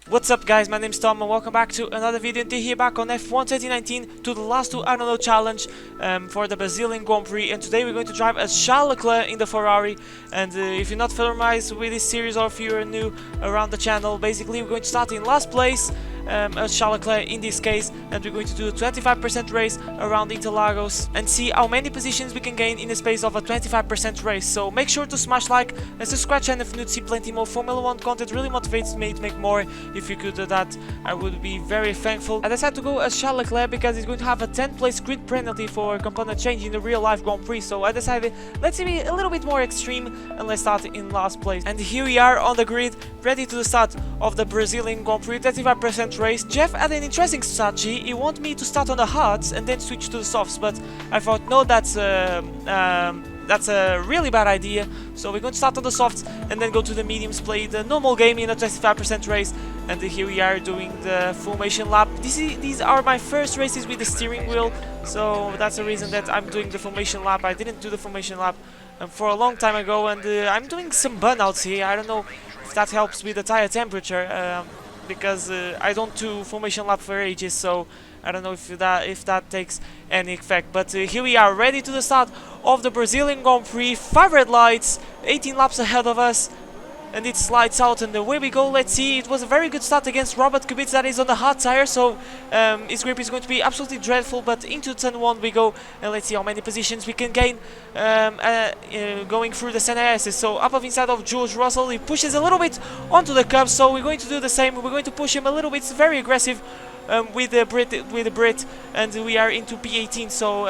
What's up guys, my name's Tom and welcome back to another video. Today here back on F1 2019 to the last two I don't know challenge for the Brazilian Grand Prix, and today we're going to drive as Charles Leclerc in the Ferrari. And if you're not familiarized with this series or if you're new around the channel, basically we're going to start in last place as Charles Leclerc in this case, and we're going to do a 25% race around Interlagos and see how many positions we can gain in the space of a 25% race. So make sure to smash like and subscribe channel if you need to see plenty more Formula 1 content. Really motivates me to make more. If you could do that, I would be very thankful. I decided to go as Charles Leclerc because he's going to have a 10th place grid penalty for component change in the real life Grand Prix. So I decided let's be a little bit more extreme and let's start in last place. And here we are on the grid, ready to the start of the Brazilian Grand Prix 35% race. Jeff had an interesting strategy. He wanted me to start on the hards and then switch to the softs, but I thought no, that's a really bad idea. So we're going to start on the softs and then go to the mediums, play the normal game in a 25% race. And here we are doing the formation lap. These are my first races with the steering wheel, so that's the reason that I'm doing the formation lap. I didn't do the formation lap for a long time ago, and I'm doing some burnouts here. I don't know if that helps with the tire temperature, because I don't do formation lap for ages, so I don't know if that takes any effect. But here we are, ready to the start of the Brazilian Grand Prix. 5 red lights, 18 laps ahead of us, and it slides out, and away we go. Let's see, it was a very good start against Robert Kubica, that is on the hard tire, so his grip is going to be absolutely dreadful. But into turn 1 we go, and let's see how many positions we can gain going through the center S's. So up inside of George Russell, he pushes a little bit onto the curb, so we're going to do the same. We're going to push him a little bit, very aggressive with the Brit, and we are into P18, so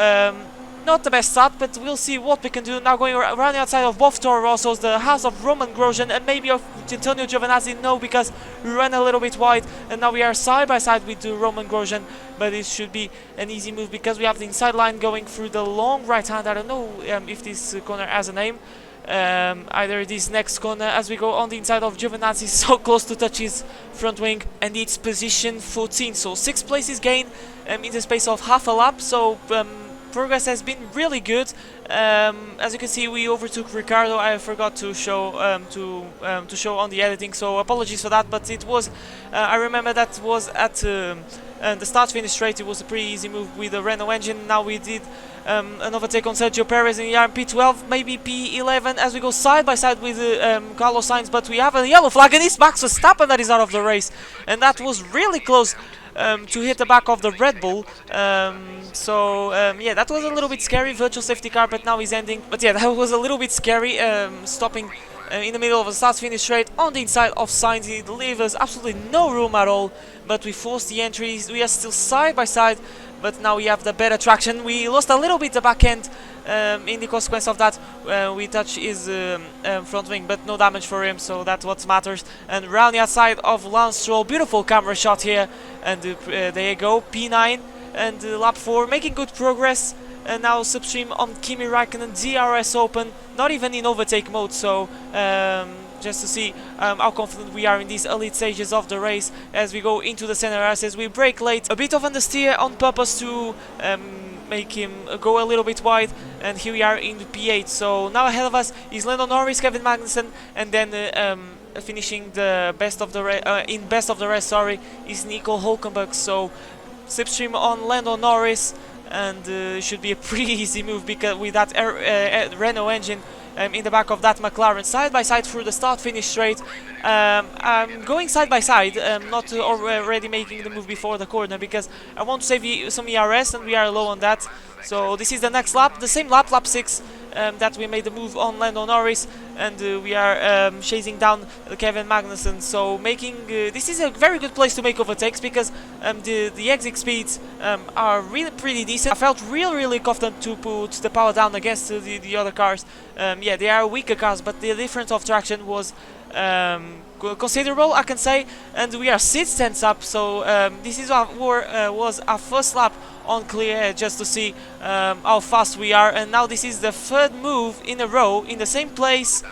not the best start, but we'll see what we can do. Now going around the outside of both Toro Rossos, the house of Roman Grosjean and maybe of Antonio Giovinazzi. No, because we ran a little bit wide, and now we are side by side with Roman Grosjean, but it should be an easy move because we have the inside line going through the long right hand. I don't know if this corner has a name. Either this next corner as we go on the inside of Giovinazzi, so close to touch his front wing, and it's position 14, so 6 places gained in the space of half a lap. So progress has been really good. As you can see, we overtook Ricardo. I forgot to show show on the editing, so apologies for that. But it was, I remember that was at the start-finish straight. It was a pretty easy move with the Renault engine. Now we did an overtake on Sergio Perez in P12, maybe P11, as we go side by side with Carlos Sainz. But we have a yellow flag, and it's Max Verstappen that is out of the race, and that was really close to hit the back of the Red Bull. Yeah, that was a little bit scary. Virtual safety car, but now he's ending. But yeah, that was a little bit scary, stopping in the middle of a start-finish straight on the inside of Sainz. He delivers absolutely no room at all, but we forced the entries. We are still side by side, but now we have the better traction. We lost a little bit the back end in the consequence of that. We touch his front wing, but no damage for him, so that's what matters. And round the outside of Lance Stroll, beautiful camera shot here, and there you go, P9 and lap 4, making good progress. And now substream on Kimi Räikkönen, DRS open, not even in overtake mode, so just to see how confident we are in these elite stages of the race as we go into the center S's. We brake late, a bit of understeer on purpose to make him go a little bit wide, and here we are in the P8. So now ahead of us is Lando Norris, Kevin Magnussen, and then finishing the best of the rest, sorry, is Nico Hülkenberg. So slipstream on Lando Norris, and should be a pretty easy move because with that Renault engine in the back of that McLaren, side by side through the start-finish straight. I'm going side by side, not already making the move before the corner because I want to save some ERS, and we are low on that. So this is the next lap, the same lap 6, that we made the move on Lando Norris, and we are chasing down Kevin Magnussen. So making this is a very good place to make overtakes because the exit speeds are really pretty decent. I felt really confident to put the power down against the other cars. Yeah, they are weaker cars, but the difference of traction was considerable, I can say, and we are 6 tenths up. So this is was our first lap on clear air, just to see how fast we are. And now this is the 3rd move in a row in the same place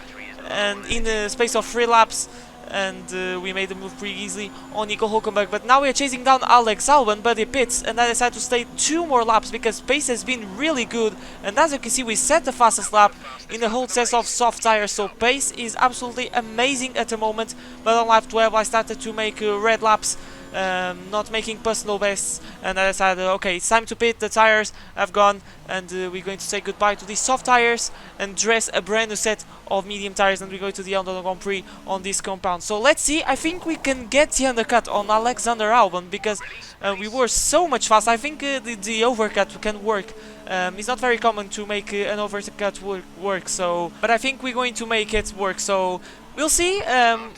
and in the space of 3 laps and we made the move pretty easily on Nico Hulkenberg. But now we are chasing down Alex Albon, but he pits, and I decided to stay 2 more laps because pace has been really good. And as you can see, we set the fastest lap in the whole set of soft tires, so pace is absolutely amazing at the moment. But on lap 12 I started to make red laps, not making personal bests, and I decided, okay, it's time to pit. The tires have gone, and we're going to say goodbye to these soft tires and dress a brand new set of medium tires, and we go to the end of the Grand Prix on this compound. So let's see. I think we can get the undercut on Alexander Albon because we were so much fast. I think the overcut can work. It's not very common to make an overcut work, so, but I think we're going to make it work, so we'll see.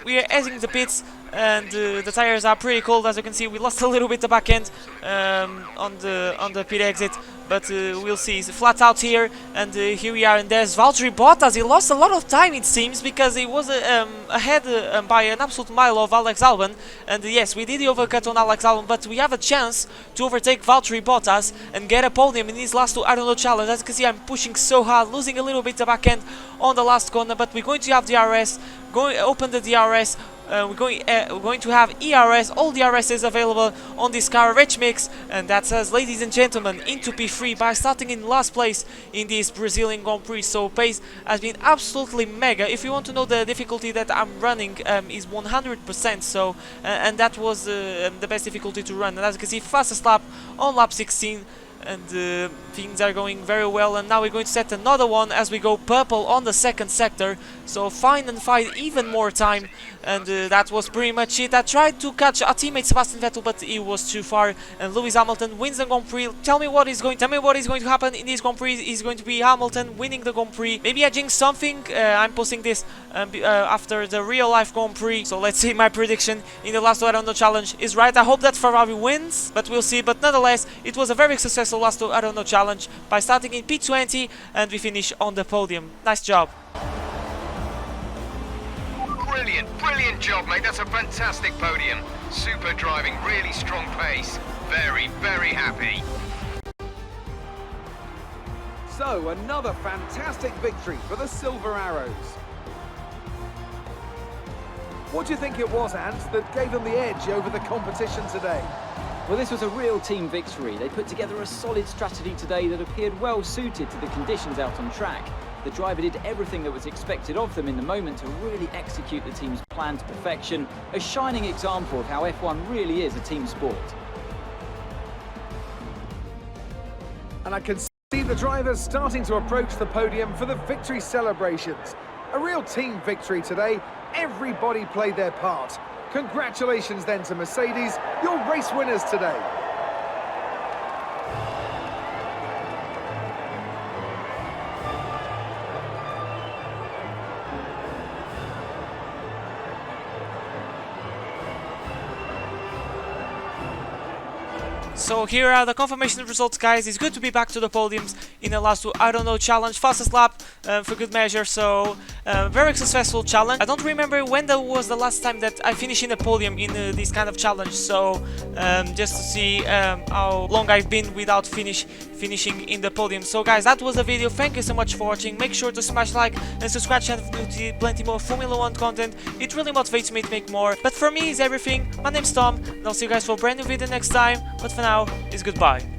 We are exiting the pits, and the tires are pretty cold. As you can see, we lost a little bit the back end on the pit exit, but we'll see. It's flat out here, and here we are, and there's Valtteri Bottas. He lost a lot of time, it seems, because he was ahead by an absolute mile of Alex Albon, and yes, we did the overcut on Alex Albon, but we have a chance to overtake Valtteri Bottas and get a podium in these last 2 I don't know challenge. As you can see, I'm pushing so hard, losing a little bit the back end on the last corner, but we're going to have DRS, open the DRS. We're going to have ERS, all DRSs available on this car, rich mix, and that says, ladies and gentlemen, into P3 by starting in last place in this Brazilian Grand Prix. So pace has been absolutely mega. If you want to know the difficulty that I'm running, is 100%. So and that was the best difficulty to run. And as you can see, fastest lap on lap 16. And things are going very well, and now we're going to set another one as we go purple on the second sector, so find even more time. And that was pretty much it. I tried to catch our teammate Sebastian Vettel, but he was too far, and Lewis Hamilton wins the Grand Prix. Tell me what is going to happen in this Grand Prix. Is going to be Hamilton winning the Grand Prix. Maybe I jinxed something. I'm posting this after the real life Grand Prix, so let's see. My prediction in the last I don't know challenge is right. I hope that Ferrari wins, but we'll see. But nonetheless, it was a very successful last I don't know challenge by starting in P20, and we finish on the podium. Nice job. Brilliant job, mate. That's a fantastic podium. Super driving, really strong pace. Very happy. So, another fantastic victory for the Silver Arrows. What do you think it was, Ant, that gave them the edge over the competition today? Well, this was a real team victory. They put together a solid strategy today that appeared well suited to the conditions out on track. The driver did everything that was expected of them in the moment to really execute the team's plan to perfection, a shining example of how F1 really is a team sport. And I can see the drivers starting to approach the podium for the victory celebrations. A real team victory today. Everybody played their part. Congratulations then to Mercedes, your race winners today. So here are the confirmation results, guys. It's good to be back to the podiums in the last I don't know challenge. Fastest lap for good measure, so very successful challenge. I don't remember when that was the last time that I finished in the podium in this kind of challenge, so just to see how long I've been without finishing in the podium. So guys, that was the video. Thank you so much for watching. Make sure to smash like and subscribe to plenty more Formula 1 content. It really motivates me to make more. But for me, is everything. My name's Tom, and I'll see you guys for a brand new video next time. But for now, it's goodbye.